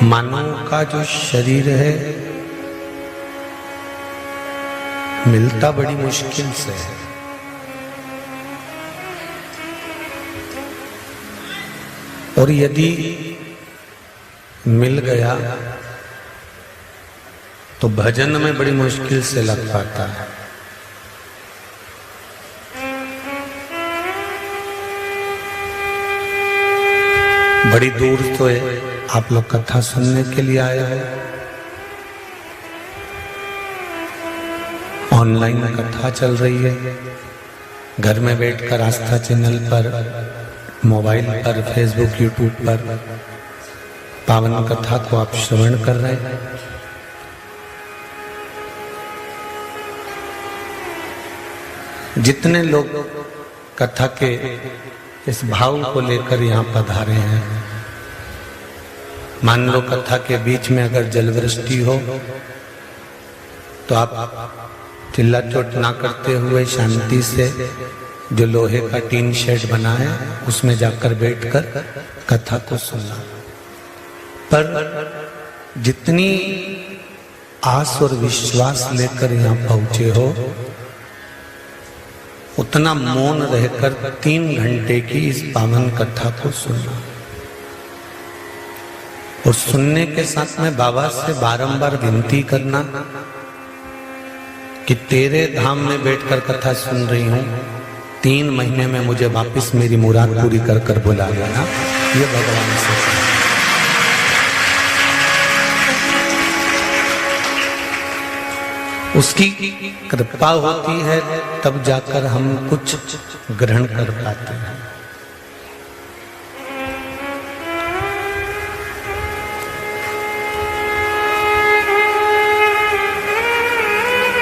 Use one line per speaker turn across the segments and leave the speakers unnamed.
मानव का जो शरीर है मिलता बड़ी मुश्किल से है। और यदि मिल गया तो भजन में बड़ी मुश्किल से लग पाता है। बड़ी दूर तो है, आप लोग कथा सुनने के लिए आए हो, ऑनलाइन कथा चल रही है, घर में बैठकर आस्था चैनल पर, मोबाइल पर, फेसबुक, यूट्यूब पर पावन कथा को आप श्रवण कर रहे हैं। जितने लोग कथा के इस भाव को लेकर यहाँ पधारे हैं, मान लो कथा के बीच में अगर जलवृष्टि हो तो आप चिल्ला चोट ना करते हुए शांति से जो लोहे का टीन शेड बना है उसमें जाकर बैठकर कथा को सुनना। पर जितनी आस और विश्वास लेकर यहाँ पहुंचे हो उतना मौन रहकर 3 घंटे की इस पावन कथा को सुनना। और सुनने के साथ में बाबा से बारंबार विनती करना कि तेरे धाम में बैठकर कथा सुन रही हूं, 3 महीने में मुझे वापस मेरी मुराद पूरी कर कर बुला लेना। ये भगवान से उसकी कृपा होती है, तब जाकर हम कुछ ग्रहण कर पाते हैं।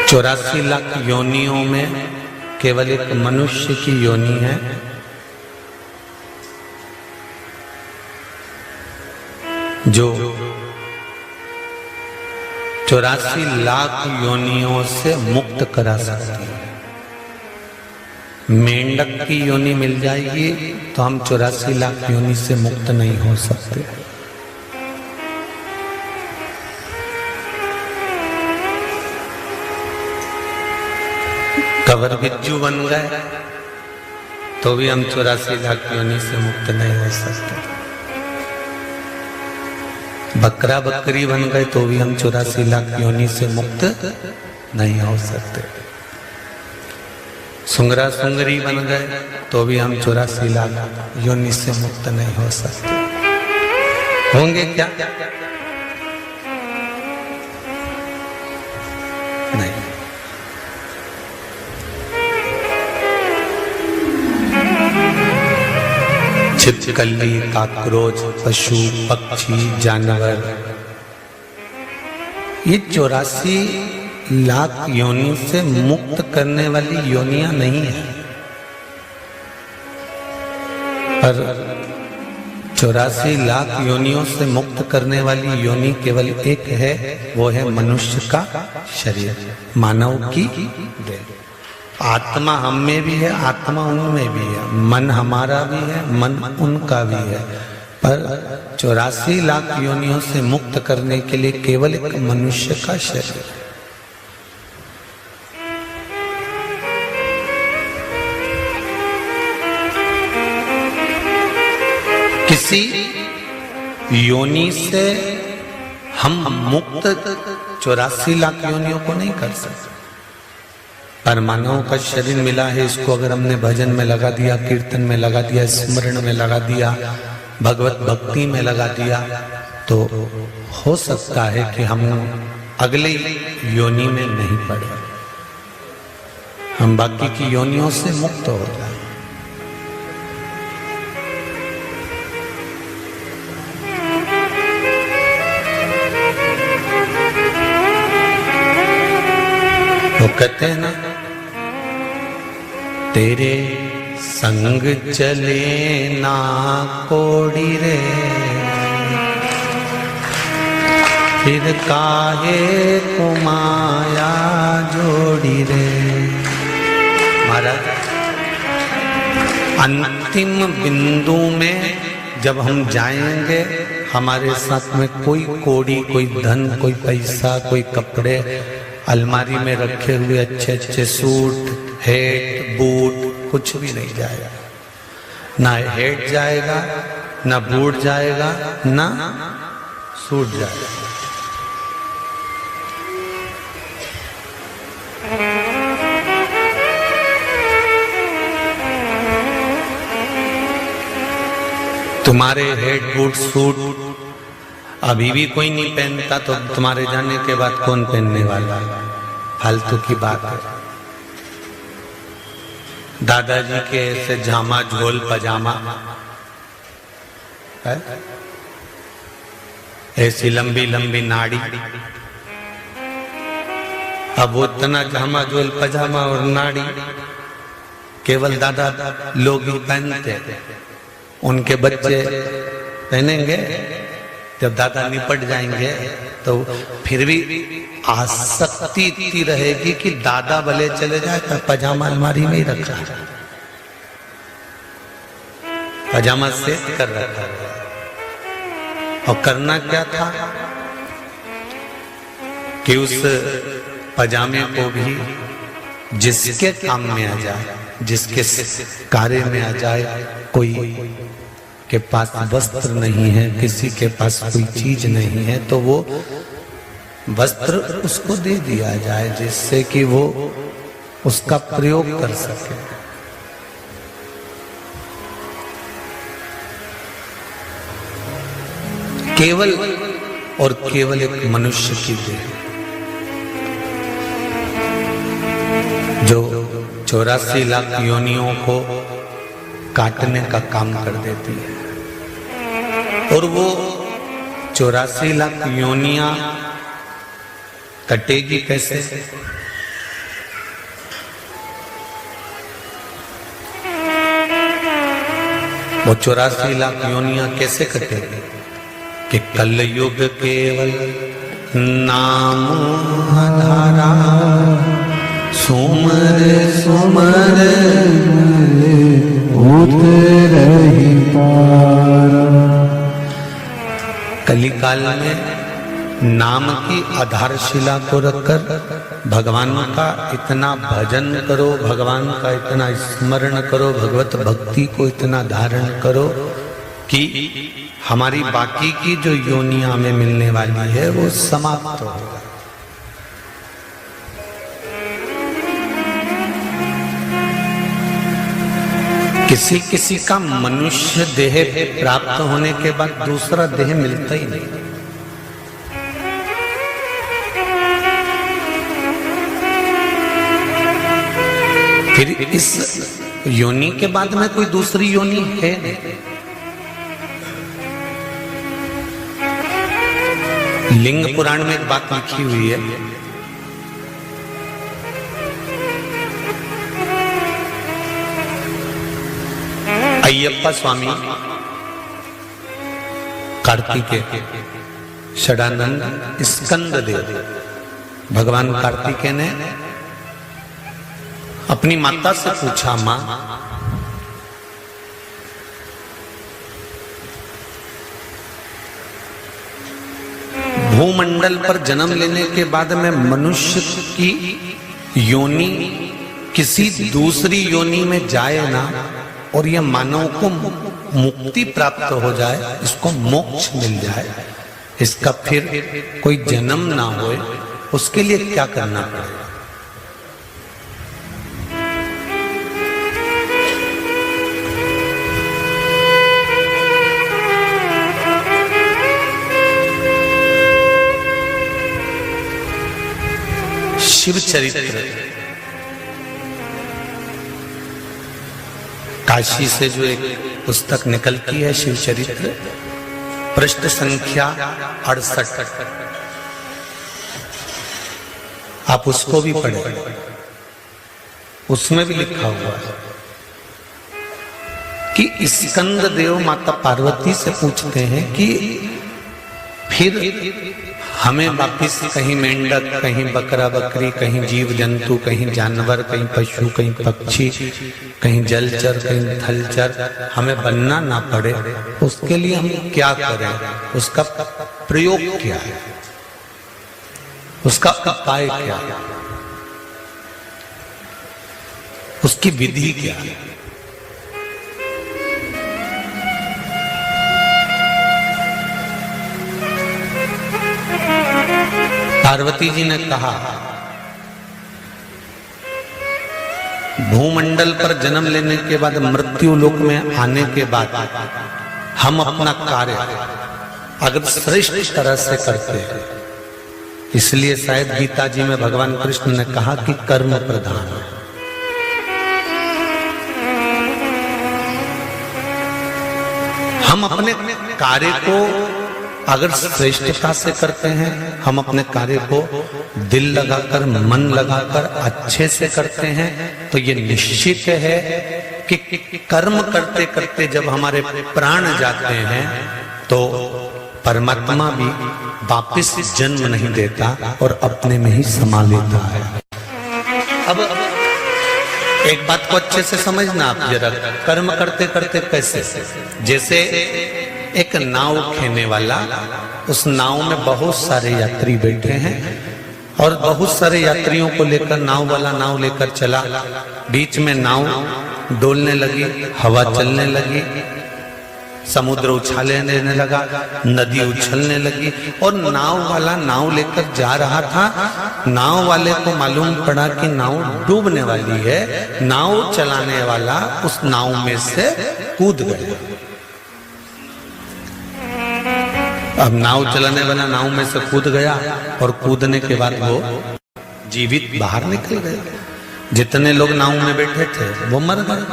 चौरासी लाख योनियों में केवल एक मनुष्य की योनि है जो 84 लाख योनियों से मुक्त करा सकती है। मेंढक की योनि मिल जाएगी तो हम 84 लाख योनि से मुक्त नहीं हो सकते। कवर बिज्जू बन गए तो भी हम 84 लाख योनि से मुक्त नहीं हो सकते। बकरा बकरी बन गए तो भी हम 84 लाख योनि से मुक्त नहीं हो सकते। सुंगरा सुंगरी बन गए तो भी हम 84 लाख योनि से मुक्त नहीं हो सकते। होंगे क्या? नहीं। छिपकली, काकरोच, पशु, पक्षी, जानवर, ये 84 लाख योनि से मुक्त करने वाली योनियां नहीं है, पर 84 लाख योनियों से मुक्त करने वाली योनि केवल एक है, वो है मनुष्य का शरीर, मानव की देह। आत्मा हम में भी है, आत्मा उनमें भी है, मन हमारा भी है, मन उनका भी है, पर 84 लाख योनियों से मुक्त करने के लिए केवल एक मनुष्य का शरीर। किसी योनि से हम मुक्त 84 लाख योनियों को नहीं कर सकते, पर मानव का शरीर मिला है, इसको अगर हमने भजन में लगा दिया, कीर्तन में लगा दिया, स्मरण में लगा दिया, भगवत भक्ति में लगा दिया, तो हो सकता है कि हम अगले योनि में नहीं पड़े, हम बाकी की योनियों से मुक्त हो जाए। वो कहते हैं ना, तेरे संग चले ना कोड़ी रे, फिर काहे को माया जोड़ी रे। महाराज अंतिम बिंदु में जब हम जाएंगे हमारे साथ में कोई कौड़ी, कोई धन, कोई पैसा, कोई कपड़े अलमारी में रखे हुए अच्छे अच्छे सूट, हेट, बूट कुछ भी नहीं जाएगा। ना हेट जाएगा, ना बूट जाएगा, ना सूट जाएगा। तुम्हारे हेड, बूट, सूट अभी भी कोई नहीं पहनता तो तुम्हारे जाने के बाद कौन पहनने वाला? फालतू की बात है। दादाजी के ऐसे जामा, झोल, पजामा है? ऐसी लंबी लंबी नाड़ी, अब वो इतना जामा, झोल, पजामा और नाड़ी केवल दादा लोग ही पहनते। उनके बच्चे पहनेंगे, जब दादा निपट जाएंगे तो फिर भी आसक्ति इतनी रहेगी कि दादा भले चले जाए तो पजामा अलमारी में ही रखा है, पजामा सेट कर रखा है। और करना क्या था कि उस पजामे को भी जिसके काम में आ जाए, जिसके कार्य में आ जाए, कोई के पास वस्त्र नहीं है, किसी के पास कोई चीज नहीं है, तो वो वस्त्र उसको दे दिया जाए जिससे कि वो उसका प्रयोग कर सके। केवल और केवल एक मनुष्य की देह जो 84 लाख योनियों को काटने का काम कर देती है। और वो 84 लाख योनियां कटेगी कैसे? वो 84 लाख योनियां कैसे कटेगी? कि कलयुग केवल नाम आधारा, सुमर सुमर उतरहि पारा। कलिकाल में नाम की आधारशिला को रखकर भगवान का इतना भजन करो, भगवान का इतना स्मरण करो, भगवत भक्ति को इतना धारण करो कि हमारी बाकी की जो योनियां हमें मिलने वाली है वो समाप्त हो जाए। किसी किसी का मनुष्य देह प्राप्त होने के बाद दूसरा देह मिलता ही नहीं। फिर इस योनि के बाद में कोई दूसरी योनि है नहीं। लिंग पुराण में एक बात लिखी हुई है, अय्यप्पा स्वामी, कार्तिकेय, षडानंद, स्कंद देव, भगवान कार्तिकेय ने अपनी माता से पूछा, मां भूमंडल पर जन्म लेने के बाद में मनुष्य की योनि किसी दूसरी योनि में जाए ना और यह मानव को मुक्ति प्राप्त हो जाए, इसको मोक्ष मिल जाए, इसका फिर कोई जन्म ना होए, उसके लिए क्या करना पड़ेगा? शिव चरित्र, काशी से जो एक पुस्तक निकलती है शिव चरित्र, पृष्ठ संख्या 68, आप उसको भी पढ़ें। उसमें भी लिखा हुआ है कि स्कंद देव माता पार्वती से पूछते हैं कि फिर हमें वापिस कहीं मेंढक, कहीं बकरा बकरी, कहीं जीव जंतु, कहीं जानवर, कहीं पशु, कहीं पक्षी, कहीं जलचर, कहीं थलचर हमें बनना ना पड़े, उसके लिए हम क्या करें, उसका प्रयोग क्या है, उसका उपाय क्या है, उसकी विधि क्या है। पार्वती जी ने कहा, भूमंडल पर जन्म लेने के बाद, मृत्यु लोक में आने के बाद हम अपना कार्य अगर श्रेष्ठ तरह से करते हैं, इसलिए शायद गीता जी में भगवान कृष्ण ने कहा कि कर्म प्रधान है। हम अपने कार्य को अगर श्रेष्ठता से करते हैं, हम अपने कार्य को दिल लगाकर, मन लगाकर अच्छे से करते हैं, तो ये निश्चित है कि कर्म करते करते जब हमारे प्राण जाते हैं तो परमात्मा भी वापिस जन्म नहीं देता और अपने में ही समा लेता है। अब एक बात को अच्छे से समझना आप जरा, कर्म करते करते कैसे, जैसे एक नाव खेने वाला, उस नाव में बहुत सारे यात्री बैठे हैं और बहुत सारे यात्रियों को लेकर नाव वाला नाव लेकर चला, बीच में नाव डोलने लगी, हवा चलने लगी, समुद्र उछाले लेने लगा, नदी उछलने लगी और नाव वाला नाव लेकर जा रहा था। नाव वाले को मालूम पड़ा कि नाव डूबने वाली है, नाव चलाने वाला उस नाव में से कूद गया। अब नाव चलाने वाला नाव में से कूद गया और कूदने के बाद वो जीवित बाहर निकल गए। जितने लोग नाव में बैठे थे वो मर गए।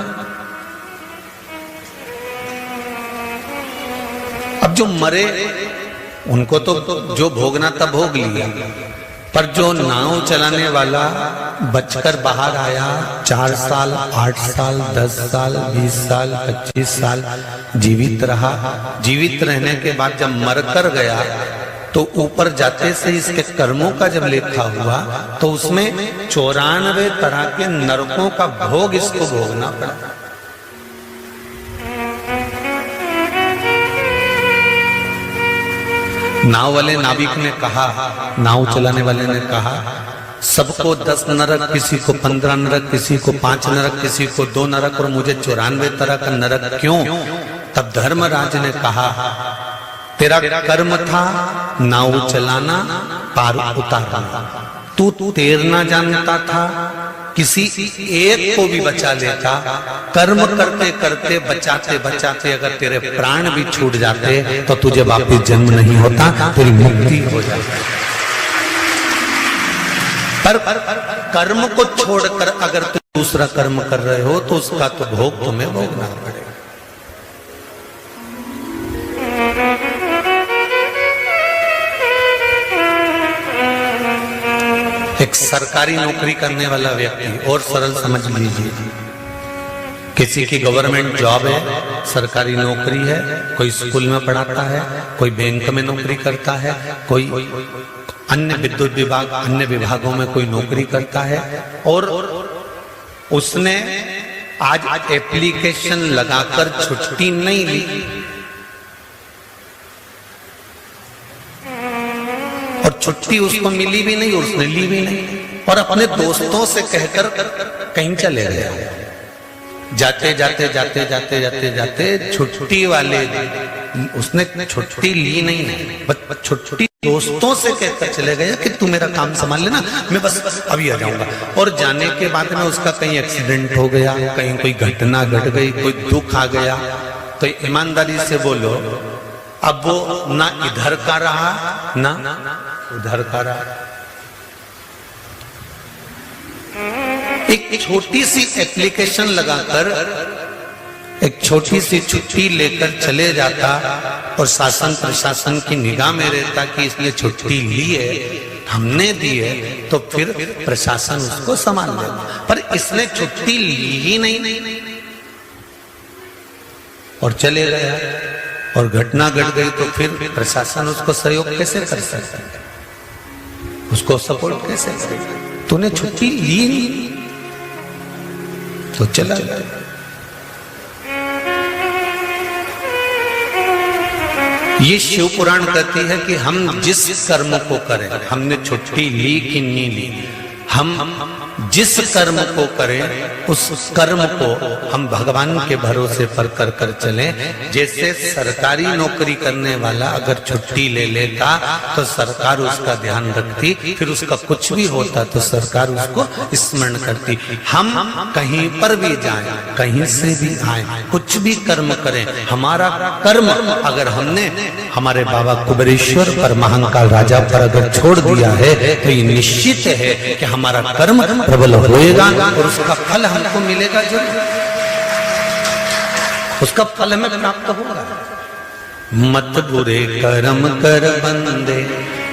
अब जो मरे उनको तो जो भोगना था भोग लिया, पर जो नाव चलाने वाला बचकर बाहर आया, 4 साल, 8 साल, 10 साल, 20 साल, 25 साल जीवित रहा। जीवित रहने के बाद जब मर कर गया तो ऊपर जाते से इसके कर्मों का जब लेखा हुआ तो उसमें 94 तरह के नरकों का भोग इसको भोगना पड़ा। नाव वाले नाविक ने कहा, नाव चलाने वाले ने कहा, सबको 10 नरक, किसी को 15 नरक, किसी को 5 नरक, किसी को 2 नरक और मुझे 94 तरह का नरक क्यों? तब धर्मराज ने कहा, तेरा कर्म था नाव चलाना, पार उतारना, तू तैरना जानता था, किसी एक को भी बचा लेता। कर्म करते करते, बचाते बचाते अगर तेरे प्राण भी छूट जाते तो तुझे वापस जन्म नहीं होता, तेरी मुक्ति हो जाती। पर कर्म को छोड़कर अगर तुम दूसरा कर्म कर रहे हो तो उसका तो भोग तुम्हें भोगना पड़ेगा। एक सरकारी नौकरी करने वाला व्यक्ति, और सरल समझ लीजिए, किसी की गवर्नमेंट जॉब है, सरकारी नौकरी है, कोई स्कूल में पढ़ाता है, कोई बैंक में नौकरी करता है, कोई अन्य विद्युत विभाग, अन्य विभागों में कोई नौकरी करता है, और उसने आज एप्लीकेशन लगाकर छुट्टी नहीं ली और छुट्टी उसको मिली भी नहीं, उसने ली भी नहीं, और अपने दोस्तों से कहकर कहीं चले गया। जाते जाते जाते जाते जाते जाते छुट्टी वाले, उसने छुट्टी ली नहीं, बस छुट्टी दोस्तों से कहकर चले गया कि तू मेरा काम संभाल लेना, मैं बस अभी आ जाऊंगा। और जाने के बाद में उसका कहीं एक्सीडेंट हो गया, कहीं कोई घटना घट गई, कोई दुख आ गया, तो ईमानदारी से बोलो, अब वो ना इधर का रहा ना उधर का रहा। एक छोटी सी एप्लीकेशन लगाकर एक छोटी सी छुट्टी लेकर चले जाता और शासन प्रशासन की निगाह में रहता कि इसने छुट्टी ली है, हमने दी है, तो फिर प्रशासन उसको संभाल लेगा। पर इसने छुट्टी ली ही नहीं और चले गया। और घटना घट गई तो फिर प्रशासन उसको सहयोग कैसे कर सकता है, उसको सपोर्ट कैसे करेगा? तूने छुट्टी ली नहीं तो चला गया। ये शिव पुराण कहती है कि हम जिस कर्म को करें, हमने छुट्टी ली कि नहीं ली, हम जिस कर्म को करें उस कर्म को हम भगवान के भरोसे पर कर कर चलें। जैसे सरकारी नौकरी करने वाला अगर छुट्टी ले लेता तो सरकार उसका ध्यान रखती, फिर उसका कुछ भी होता तो सरकार उसको स्मरण करती। हम कहीं पर भी जाएं, कहीं से भी आए, कुछ भी कर्म करें, हमारा कर्म अगर हमने हमारे बाबा कुबेरेश्वर पर, महाकाल राजा पर अगर छोड़ दिया है तो ये निश्चित है कि हमारा कर्म प्रबल होएगा और उसका फल हमको मिलेगा जरूर, उसका फल हमें प्राप्त होगा। मत बुरे कर्म कर बंदे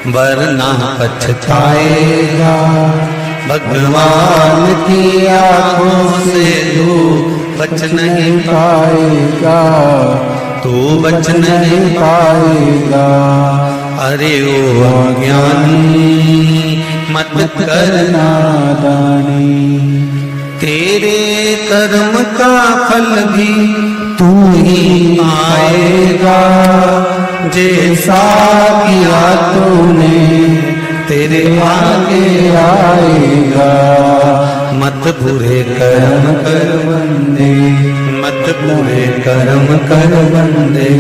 वरना पछताएगा, भगवान की आंखों से तू बच नहीं पाएगा, तू बच नहीं पाएगा। अरे ओ अज्ञानी मत करना दानी, तेरे कर्म का फल भी तू ही पाएगा, जैसा किया तूने तेरे आगे आएगा। मत बुरे कर्म कर बंदे, मत बुरे कर्म कर बंदे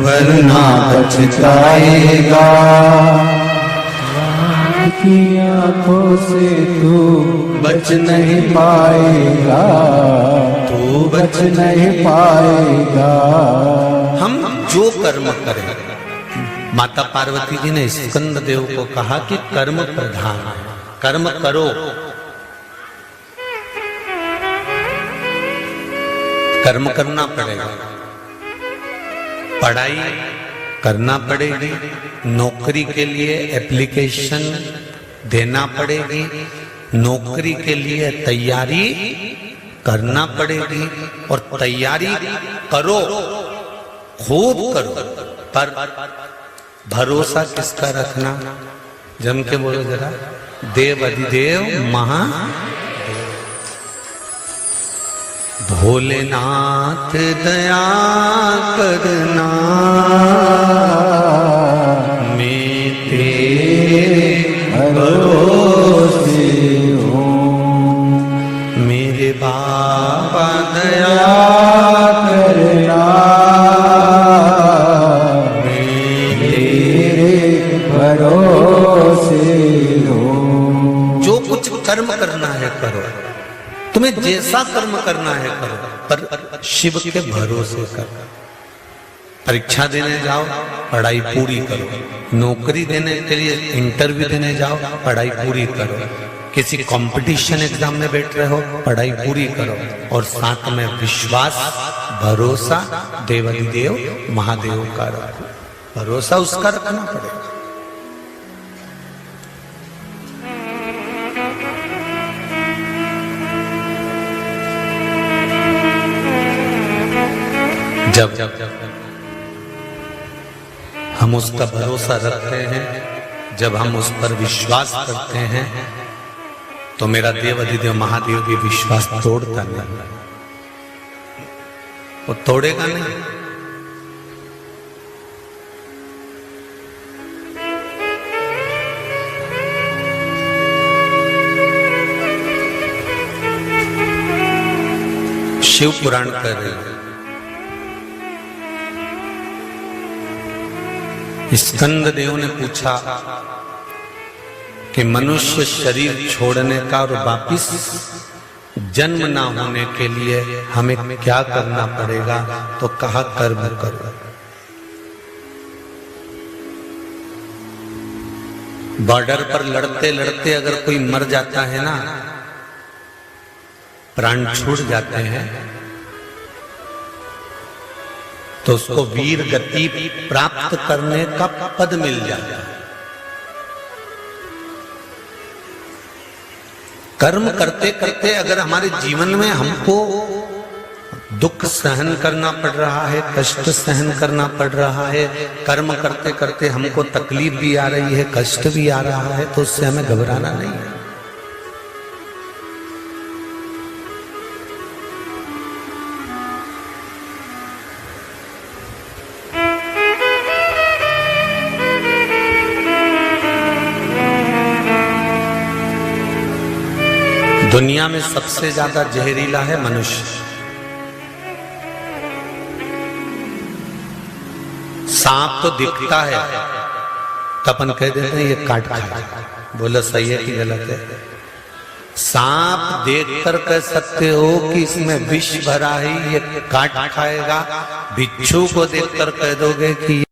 वरना पछताएगा, की आंखों से तू बच नहीं पाएगा, तू बच नहीं पाएगा। हम जो कर्म करें, माता पार्वती जी ने स्कंद देव को कहा कि कर्म प्रधान है, कर्म करो, कर्म करना पड़ेगा, पढ़ाई करना पड़ेगी, नौकरी के लिए एप्लीकेशन देना पड़ेगी, नौकरी के लिए तैयारी करना पड़ेगी और तैयारी करो, खूब करो, पर भरोसा किसका रखना? जम के बोलो जरा, देव अधिदेव महादेव, भोलेनाथ दया करना, मैं तेरे भरोसे हूँ, मेरे बाबा दया करना, मैं तेरे भरोसे हूँ। जो कुछ कर्म करना है करो, तुम्हें जैसा कर्म करना है करो, पर शिव के भरोसे करो। परीक्षा देने जाओ, पढ़ाई पूरी करो, नौकरी देने के लिए इंटरव्यू देने जाओ, पढ़ाई पूरी करो, किसी कंपटीशन एग्जाम में बैठ रहे हो, पढ़ाई पूरी करो, और साथ में विश्वास, भरोसा देवाधिदेव महादेव का रखो, भरोसा उसका रखना पड़ेगा। जब हम उसका भरोसा रखते हैं, जब हम उस पर विश्वास करते हैं, तो मेरा देव अधिदेव महादेव भी विश्वास तोड़ता नहीं, वो तोड़ेगा नहीं। शिव पुराण कर रहे हैं, स्कंद देव ने पूछा कि मनुष्य शरीर छोड़ने का और वापिस जन्म ना होने के लिए हमें क्या करना पड़ेगा? तो कहा कर्म करो। बॉर्डर पर लड़ते लड़ते अगर कोई मर जाता है ना, प्राण छूट जाते हैं, तो उसको वीर गति प्राप्त करने का पद मिल जाता है। कर्म करते करते अगर हमारे जीवन में हमको दुख सहन करना पड़ रहा है, कष्ट सहन करना पड़ रहा है, कर्म करते करते हमको तकलीफ भी आ रही है, कष्ट भी आ रहा है, तो उससे हमें घबराना नहीं है। दुनिया में सबसे ज्यादा जहरीला है मनुष्य। सांप तो दिखता है तो अपन कह देते हैं ये काट खाएगा, बोला सही है कि गलत है? सांप देखकर कह सकते हो कि इसमें विष भरा है, ये काट खाएगा। बिच्छू को देखकर कह दोगे कि